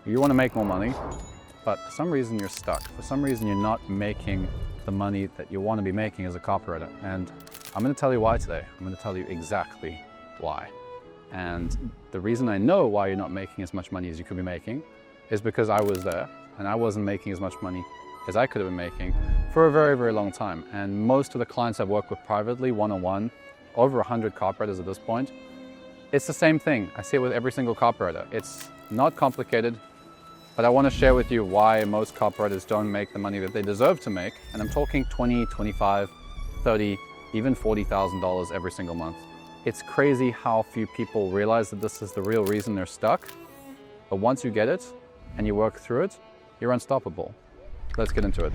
You want to make more money, but for some reason you're stuck. For some reason you're not making the money that you want to be making as a copywriter. And I'm going to tell you why today. I'm going to tell you exactly why. And the reason I know why you're not making as much money as you could be making is because I was there and I wasn't making as much money as I could have been making for a very, very long time. And most of the clients I've worked with privately, one-on-one, over 100 copywriters at this point, it's the same thing. I see it with every single copywriter. It's not complicated, but I want to share with you why most copywriters don't make the money that they deserve to make. And I'm talking 20, 25, 30, even $40,000 every single month. It's crazy how few people realize that this is the real reason they're stuck. But once you get it and you work through it, you're unstoppable. Let's get into it.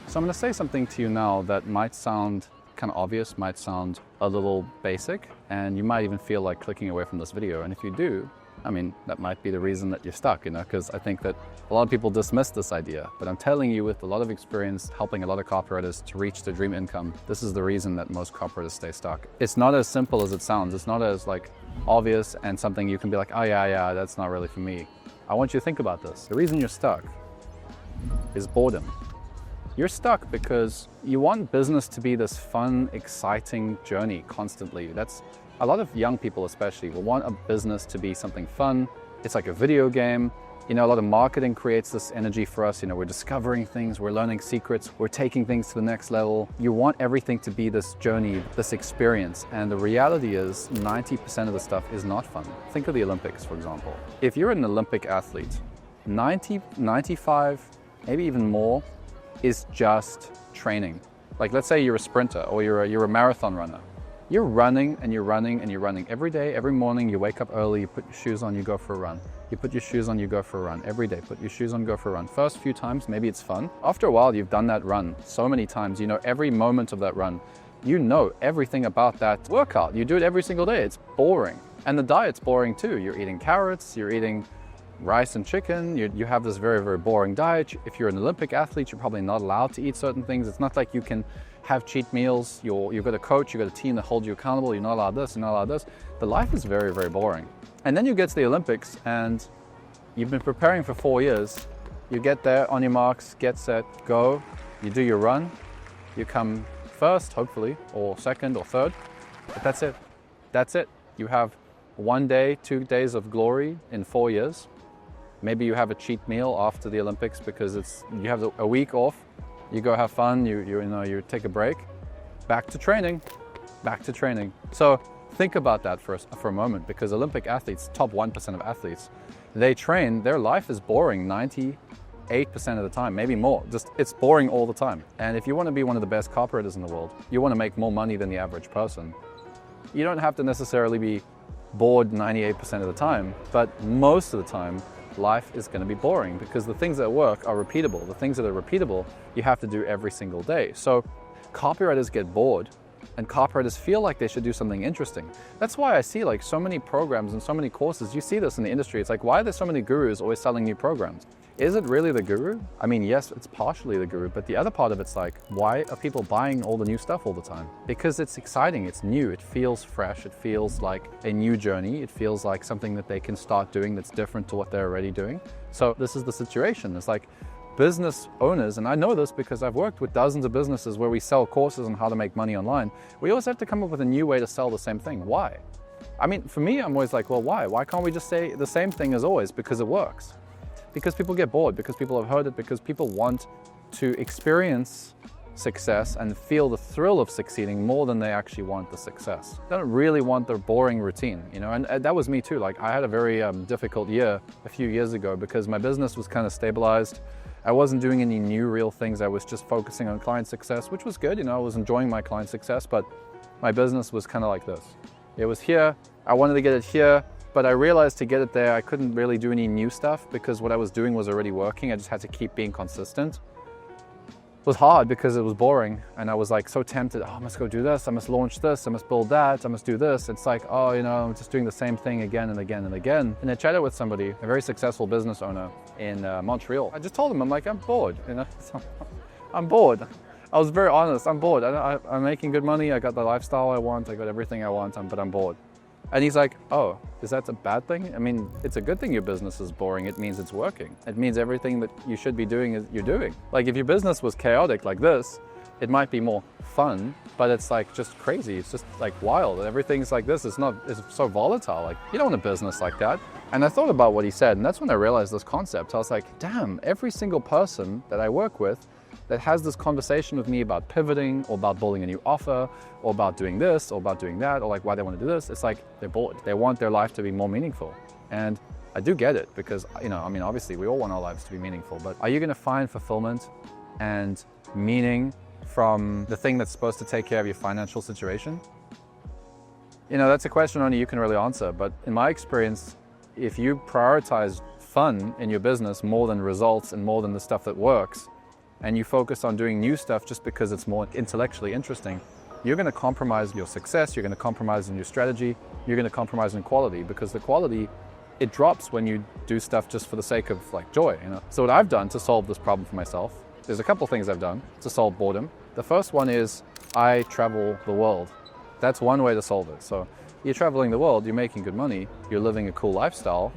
So I'm going to say something to you now that might sound kind of obvious, might sound a little basic, and you might even feel like clicking away from this video. And if you do, I mean, that might be the reason that you're stuck, because I think that a lot of people dismiss this idea. But I'm telling you, with a lot of experience helping a lot of copywriters to reach their dream income, this is the reason that most copywriters stay stuck. It's not as simple as it sounds. It's not as obvious and something you can be like, oh yeah, that's not really for me. I want you to think about this. The reason you're stuck is boredom. You're stuck because you want business to be this fun, exciting journey constantly. That's a lot of young people especially will want a business to be something fun. It's like a video game. A lot of marketing creates this energy for us. We're discovering things, we're learning secrets, we're taking things to the next level. You want everything to be this journey, this experience. And the reality is 90% of the stuff is not fun. Think of the Olympics, for example. If you're an Olympic athlete, 90, 95, maybe even more, is just training. Let's say you're a sprinter or you're a marathon runner. You're running and you're running and you're running every day, every morning. You wake up early, you put your shoes on, you go for a run. You put your shoes on, you go for a run. Every day, put your shoes on, go for a run. First few times, maybe it's fun. After a while, you've done that run so many times, you know every moment of that run. You know everything about that workout. You do it every single day. It's boring. And the diet's boring too. You're eating carrots, you're eating rice and chicken, you have this very, very boring diet. If you're an Olympic athlete, you're probably not allowed to eat certain things. It's not like you can have cheat meals. You've got a coach, you've got a team that holds you accountable. You're not allowed this, you're not allowed this. The life is very, very boring. And then you get to the Olympics and you've been preparing for 4 years. You get there, on your marks, get set, go. You do your run. You come first, hopefully, or second or third. But that's it. That's it. You have 1 day, 2 days of glory in 4 years. Maybe you have a cheat meal after the Olympics because you have a week off. You go have fun, you take a break. Back to training. So think about that for a moment, because Olympic athletes, top 1% of athletes, they train, their life is boring 98% of the time, maybe more. It's boring all the time. And if you want to be one of the best copywriters in the world, you want to make more money than the average person. You don't have to necessarily be bored 98% of the time, but most of the time, life is going to be boring because the things that work are repeatable. The things that are repeatable, you have to do every single day. So copywriters get bored and copywriters feel like they should do something interesting. That's why I see so many programs and so many courses. You see this in the industry. It's why are there so many gurus always selling new programs? Is it really the guru? I mean, yes, it's partially the guru, but the other part of it's why are people buying all the new stuff all the time? Because it's exciting, it's new, it feels fresh, it feels like a new journey, it feels like something that they can start doing that's different to what they're already doing. So this is the situation. It's business owners, and I know this because I've worked with dozens of businesses where we sell courses on how to make money online. We always have to come up with a new way to sell the same thing. Why? I mean, for me, I'm always well, why? Why can't we just say the same thing as always? Because it works. Because people get bored, because people have heard it, because people want to experience success and feel the thrill of succeeding more than they actually want the success. They don't really want the boring routine, and that was me too. I had a very difficult year a few years ago because my business was kind of stabilized. I wasn't doing any new real things. I was just focusing on client success, which was good. I was enjoying my client success, but my business was kind of like this. It was here, I wanted to get it here, but I realized to get it there, I couldn't really do any new stuff because what I was doing was already working. I just had to keep being consistent. was hard because it was boring, and I was like so tempted. Oh, I must go do this, I must launch this, I must build that, I must do this. It's like, oh, you know, I'm just doing the same thing again and again and again. And I chatted with somebody, a very successful business owner in Montreal. I just told him, I'm like, I'm bored, you know. I'm bored. I was very honest, I'm bored. I'm making good money, I got the lifestyle I want, I got everything I want, but I'm bored. And he's like, oh, is that a bad thing? I mean, it's a good thing your business is boring. It means it's working. It means everything that you should be doing is you're doing. Like if your business was chaotic like this, it might be more fun, but it's like just crazy. It's just like wild. Everything's like this. It's so volatile. Like you don't want a business like that. And I thought about what he said, and that's when I realized this concept. I was like, damn, every single person that I work with that has this conversation with me about pivoting or about building a new offer or about doing this or about doing that or like why they want to do this, it's like they're bored. They want their life to be more meaningful. And I do get it because, you know, I mean, obviously we all want our lives to be meaningful, but are you going to find fulfillment and meaning from the thing that's supposed to take care of your financial situation? You know, that's a question only you can really answer. But in my experience, if you prioritize fun in your business more than results and more than the stuff that works, and you focus on doing new stuff just because it's more intellectually interesting, you're going to compromise your success, you're going to compromise in your strategy, you're going to compromise in quality, because the quality, it drops when you do stuff just for the sake of like joy, you know. So what I've done to solve this problem for myself, there's a couple things I've done to solve boredom. The first one is I travel the world. That's one way to solve it. So you're traveling the world, you're making good money, you're living a cool lifestyle.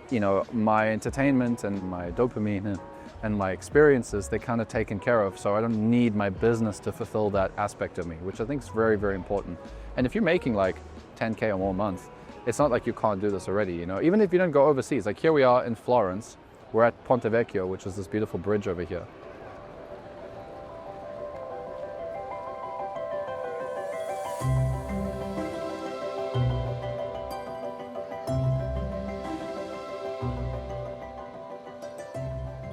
You know, my entertainment and my dopamine and my experiences, they're kind of taken care of. So I don't need my business to fulfill that aspect of me, which I think is very, very important. And if you're making like 10K or more a month, it's not like you can't do this already, you know, even if you don't go overseas. Like here we are in Florence, we're at Ponte Vecchio, which is this beautiful bridge over here.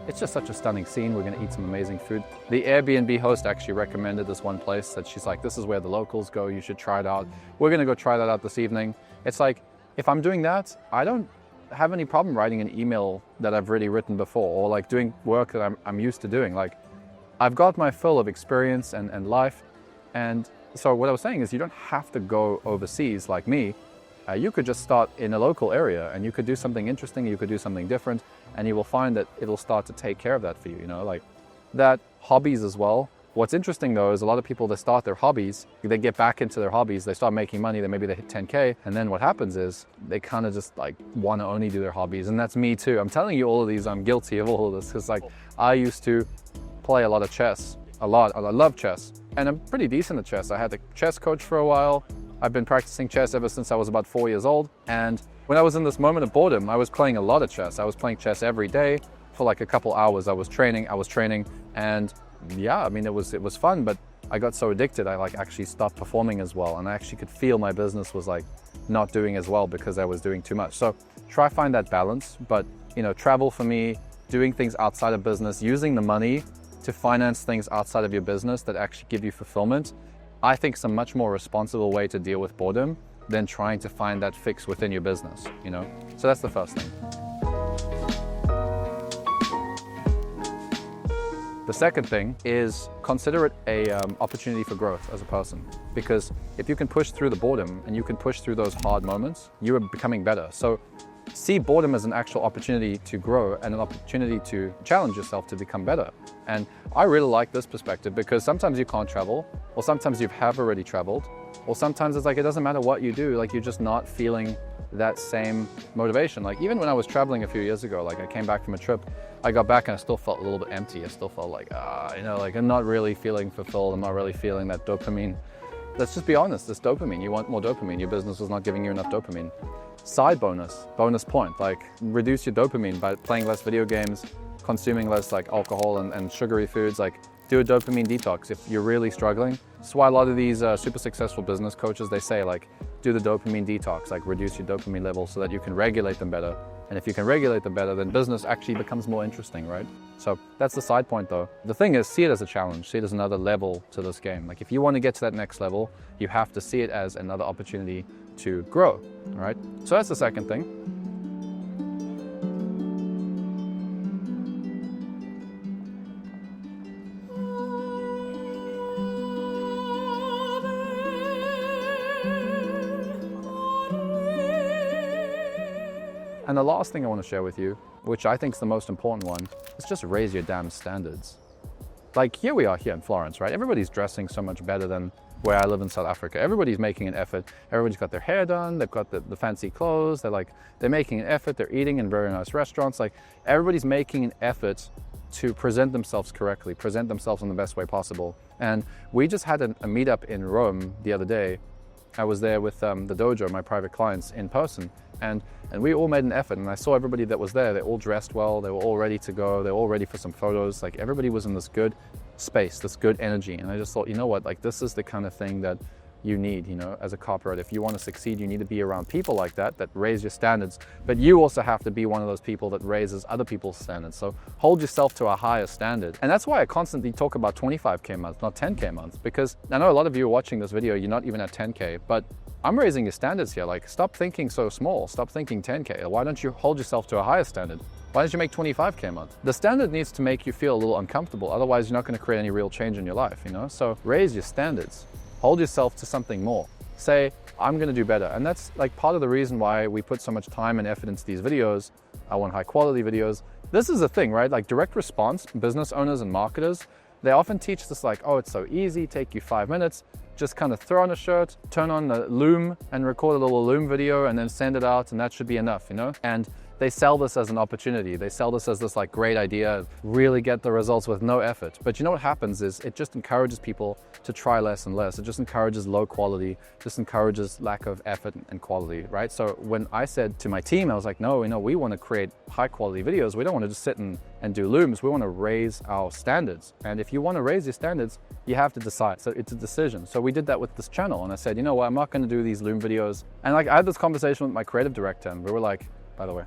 It's just such a stunning scene. We're gonna eat some amazing food. The Airbnb host actually recommended this one place that she's like, this is where the locals go, you should try it out. We're gonna go try that out this evening. It's like, if I'm doing that, I don't have any problem writing an email that I've already written before, or like doing work that I'm used to doing. Like, I've got my fill of experience and life. And so what I was saying is you don't have to go overseas like me. You could just start in a local area and you could do something interesting, you could do something different, and you will find that it'll start to take care of that for you, you know, like that. Hobbies as well. What's interesting though is a lot of people that start their hobbies, they get back into their hobbies, they start making money, then maybe they hit 10K, and then what happens is they kind of just like want to only do their hobbies. And that's me too. I'm telling you all of these, I'm guilty of all of this, because like I used to play a lot of chess, a lot. I love chess, and I'm pretty decent at chess. I had a chess coach for a while. I've been practicing chess ever since I was about 4 years old. And when I was in this moment of boredom, I was playing a lot of chess. I was playing chess every day for like a couple hours. I was training, and yeah, I mean, it was fun, but I got so addicted, I like actually stopped performing as well. And I actually could feel my business was like not doing as well because I was doing too much. So try find that balance, but you know, travel for me, doing things outside of business, using the money to finance things outside of your business that actually give you fulfillment, I think is a much more responsible way to deal with boredom than trying to find that fix within your business, you know? So that's the first thing. The second thing is consider it a opportunity for growth as a person, because if you can push through the boredom and you can push through those hard moments, you are becoming better. So see boredom as an actual opportunity to grow and an opportunity to challenge yourself to become better. And I really like this perspective, because sometimes you can't travel, or sometimes you have already traveled, or sometimes it's like it doesn't matter what you do, like you're just not feeling that same motivation. Like even when I was traveling a few years ago, like I came back from a trip, I got back and I still felt a little bit empty. I still felt like, you know, like I'm not really feeling fulfilled. I'm not really feeling that dopamine. Let's just be honest, this dopamine, you want more dopamine. Your business is not giving you enough dopamine. Side bonus point, like reduce your dopamine by playing less video games, consuming less like alcohol and sugary foods, like do a dopamine detox if you're really struggling. That's why a lot of these super successful business coaches, they say like, do the dopamine detox, like reduce your dopamine levels so that you can regulate them better. And if you can regulate them better, then business actually becomes more interesting, right? So that's the side point though. The thing is, see it as a challenge, see it as another level to this game. Like if you want to get to that next level, you have to see it as another opportunity to grow, all right? So that's the second thing. And the last thing I want to share with you, which I think is the most important one, is just raise your damn standards. Like here we are here in Florence, right? Everybody's dressing so much better than where I live in South Africa. Everybody's making an effort. Everybody's got their hair done. They've got the fancy clothes. They're making an effort. They're eating in very nice restaurants. Like everybody's making an effort to present themselves correctly, present themselves in the best way possible. And we just had a meetup in Rome the other day. I was there with the dojo, my private clients, in person, and we all made an effort, and I saw everybody that was there. They all dressed well, they were all ready to go, they were all ready for some photos. Like everybody was in this good space, this good energy, and I just thought, you know what, like this is the kind of thing that you need, you know, as a copywriter. If you want to succeed, you need to be around people like that raise your standards, but you also have to be one of those people that raises other people's standards. So hold yourself to a higher standard. And that's why I constantly talk about 25K months, not 10K months, because I know a lot of you are watching this video, you're not even at 10K, but I'm raising your standards here. Like stop thinking so small, stop thinking 10K. Why don't you hold yourself to a higher standard? Why don't you make 25K a month? The standard needs to make you feel a little uncomfortable. Otherwise, you're not going to create any real change in your life, you know? So raise your standards. Hold yourself to something more. Say, I'm going to do better. And that's like part of the reason why we put so much time and effort into these videos. I want high quality videos. This is the thing, right? Like direct response, business owners and marketers, they often teach this like, oh, it's so easy, take you 5 minutes, just kind of throw on a shirt, turn on the Loom and record a little Loom video and then send it out, and that should be enough, you know? And they sell this as an opportunity. They sell this as this like great idea, really get the results with no effort. But you know what happens is it just encourages people to try less and less. It just encourages low quality, just encourages lack of effort and quality, right? So when I said to my team, I was like, no, you know, we want to create high quality videos. We don't want to just sit and do looms. We want to raise our standards. And if you want to raise your standards, you have to decide. So it's a decision. So we did that with this channel. And I said, you know what, I'm not going to do these loom videos. And like I had this conversation with my creative director, and we were like, by the way,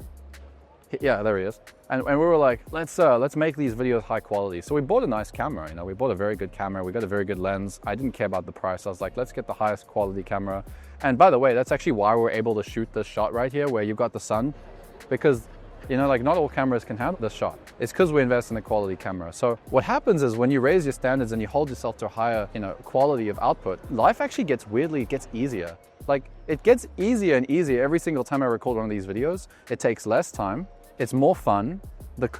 yeah, there he is. And we were like, let's make these videos high quality. So we bought a nice camera, you know, we bought a very good camera. We got a very good lens. I didn't care about the price. I was like, let's get the highest quality camera. And by the way, that's actually why we're able to shoot this shot right here where you've got the sun, because you know, like not all cameras can handle this shot. It's because we invest in a quality camera. So what happens is when you raise your standards and you hold yourself to a higher, you know, quality of output, life actually gets weirdly, it gets easier. Like it gets easier and easier every single time I record one of these videos. It takes less time. It's more fun.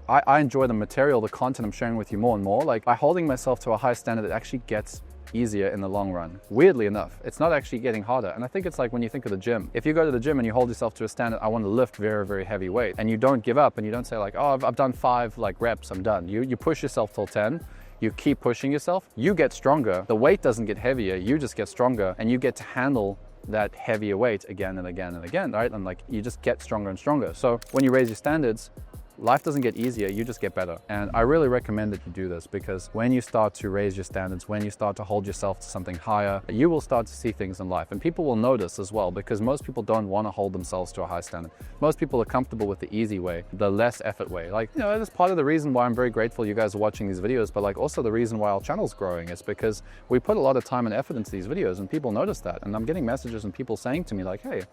I enjoy the material, the content I'm sharing with you more and more. Like by holding myself to a high standard, it actually gets easier in the long run. Weirdly enough, it's not actually getting harder. And I think it's like when you think of the gym. If you go to the gym and you hold yourself to a standard, I want to lift very, very heavy weight, and you don't give up and you don't say like, oh, I've done 5 like reps, I'm done. You push yourself till 10. You keep pushing yourself, you get stronger. The weight doesn't get heavier, you just get stronger, and you get to handle that heavier weight again and again and again, right? And like you just get stronger and stronger. So when you raise your standards, life doesn't get easier, you just get better. And I really recommend that you do this, because when you start to raise your standards, when you start to hold yourself to something higher, you will start to see things in life. And people will notice as well, because most people don't want to hold themselves to a high standard. Most people are comfortable with the easy way, the less effort way. Like, you know, that's part of the reason why I'm very grateful you guys are watching these videos, but like also the reason why our channel's growing is because we put a lot of time and effort into these videos, and people notice that. And I'm getting messages and people saying to me like, hey,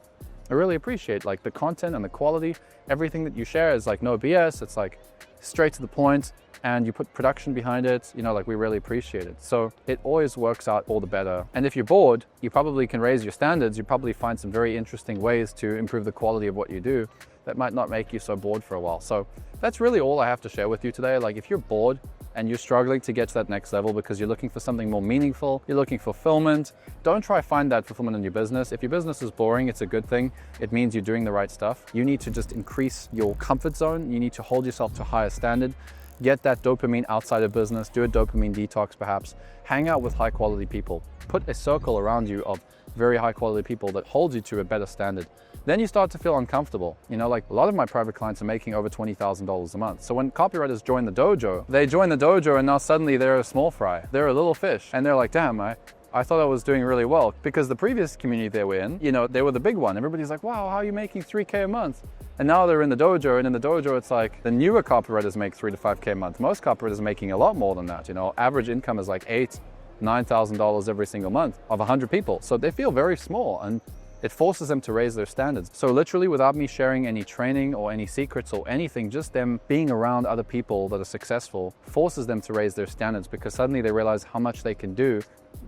I really appreciate like the content and the quality. Everything that you share is like no BS. It's like straight to the point, and you put production behind it. You know, like we really appreciate it. So it always works out all the better. And if you're bored, you probably can raise your standards. You probably find some very interesting ways to improve the quality of what you do that might not make you so bored for a while. So that's really all I have to share with you today. Like if you're bored and you're struggling to get to that next level because you're looking for something more meaningful, you're looking for fulfillment, don't try to find that fulfillment in your business. If your business is boring, it's a good thing. It means you're doing the right stuff. You need to just increase your comfort zone. You need to hold yourself to a higher standard. Get that dopamine outside of business. Do a dopamine detox perhaps. Hang out with high quality people. Put a circle around you of very high quality people that holds you to a better standard. Then you start to feel uncomfortable. You know, like a lot of my private clients are making over $20,000 a month. So when copywriters join the dojo, they join the dojo and now suddenly they're a small fry. They're a little fish. And they're like, damn, I thought I was doing really well, because the previous community they were in, you know, they were the big one. Everybody's like, wow, how are you making 3K a month? And now they're in the dojo, and in the dojo, it's like the newer copywriters make 3 to 5K a month. Most copywriters are making a lot more than that. You know, average income is like $9,000 every single month of 100 people. So they feel very small, and it forces them to raise their standards. So literally, without me sharing any training or any secrets or anything, just them being around other people that are successful forces them to raise their standards, because suddenly they realize how much they can do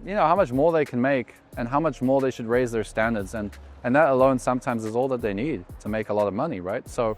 how much more they can make and how much more they should raise their standards. And that alone sometimes is all that they need to make a lot of money, right? So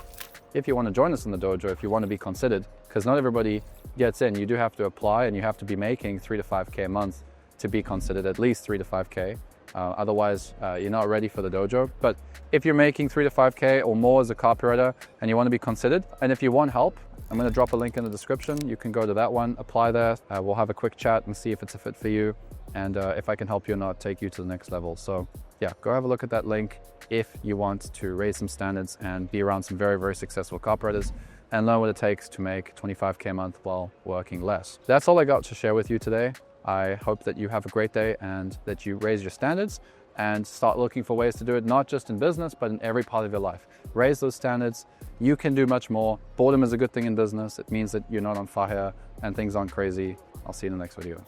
if you want to join us in the dojo, if you want to be considered, because not everybody gets in, you do have to apply and you have to be making 3 to 5K a month to be considered, at least 3 to 5K. Otherwise, you're not ready for the dojo. But if you're making 3 to 5K or more as a copywriter and you want to be considered, and if you want help, I'm going to drop a link in the description. You can go to that one, apply there. We'll have a quick chat and see if it's a fit for you. And if I can help you or not, take you to the next level. So yeah, go have a look at that link if you want to raise some standards and be around some very, very successful copywriters and learn what it takes to make 25K a month while working less. That's all I got to share with you today. I hope that you have a great day and that you raise your standards and start looking for ways to do it, not just in business, but in every part of your life. Raise those standards. You can do much more. Boredom is a good thing in business. It means that you're not on fire and things aren't crazy. I'll see you in the next video.